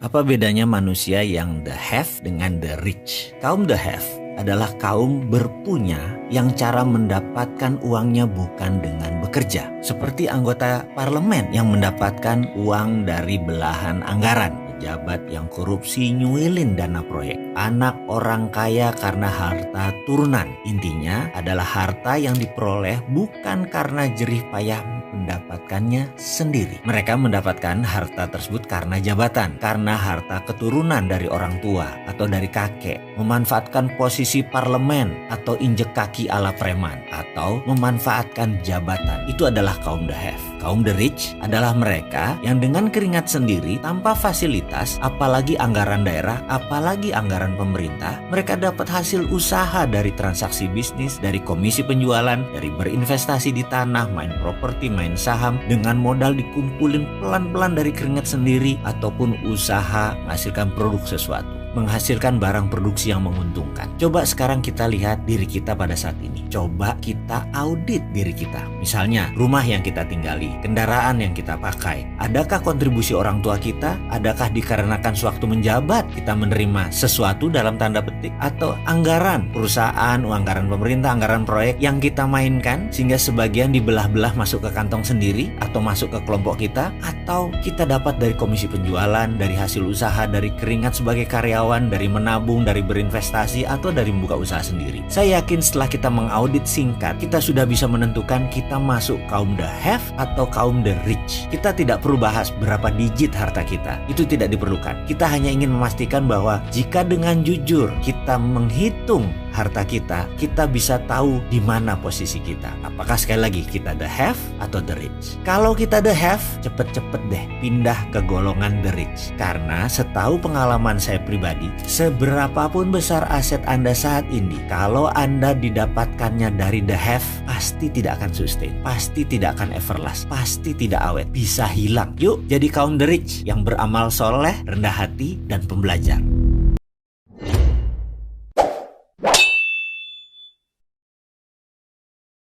Apa bedanya manusia yang the have dengan the rich? Kaum the have adalah kaum berpunya yang cara mendapatkan uangnya bukan dengan bekerja. Seperti anggota parlemen yang mendapatkan uang dari belahan anggaran. Pejabat yang korupsi nyuilin dana proyek. Anak orang kaya karena harta turunan. Intinya adalah harta yang diperoleh bukan karena jerih payah mendapatkannya sendiri. Mereka mendapatkan harta tersebut karena jabatan, karena harta keturunan dari orang tua atau dari kakek, memanfaatkan posisi parlemen atau injek kaki ala preman, atau memanfaatkan jabatan. Itu adalah kaum the have. Kaum the rich adalah mereka yang dengan keringat sendiri tanpa fasilitas, apalagi anggaran daerah, apalagi anggaran pemerintah, mereka dapat hasil usaha dari transaksi bisnis, dari komisi penjualan, dari berinvestasi di tanah, main properti, main saham, dengan modal dikumpulin pelan-pelan dari keringat sendiri, ataupun usaha menghasilkan produk sesuatu, menghasilkan barang produksi yang menguntungkan. Coba sekarang kita lihat diri kita pada saat ini. Coba kita audit diri kita. Misalnya, rumah yang kita tinggali, kendaraan yang kita pakai. Adakah kontribusi orang tua kita? Adakah dikarenakan sewaktu menjabat kita menerima sesuatu dalam tanda petik? Atau anggaran perusahaan, anggaran pemerintah, anggaran proyek yang kita mainkan sehingga sebagian dibelah-belah masuk ke kantong sendiri atau masuk ke kelompok kita? Atau kita dapat dari komisi penjualan, dari hasil usaha, dari keringat sebagai karyawan, dari menabung, dari berinvestasi, atau dari membuka usaha sendiri. Saya yakin setelah kita mengaudit singkat, kita sudah bisa menentukan kita masuk kaum the have atau kaum the rich. Kita tidak perlu bahas berapa digit harta kita. Itu tidak diperlukan. Kita hanya ingin memastikan bahwa jika dengan jujur kita menghitung harta kita bisa tahu di mana posisi kita. Apakah sekali lagi kita the have atau the rich? Kalau kita the have, cepet-cepet deh pindah ke golongan the rich. Karena setahu pengalaman saya pribadi, seberapapun besar aset Anda saat ini, kalau Anda didapatkannya dari the have, pasti tidak akan sustain, pasti tidak akan everlast, pasti tidak awet, bisa hilang. Yuk jadi kaum the rich yang beramal soleh, rendah hati, dan pembelajar.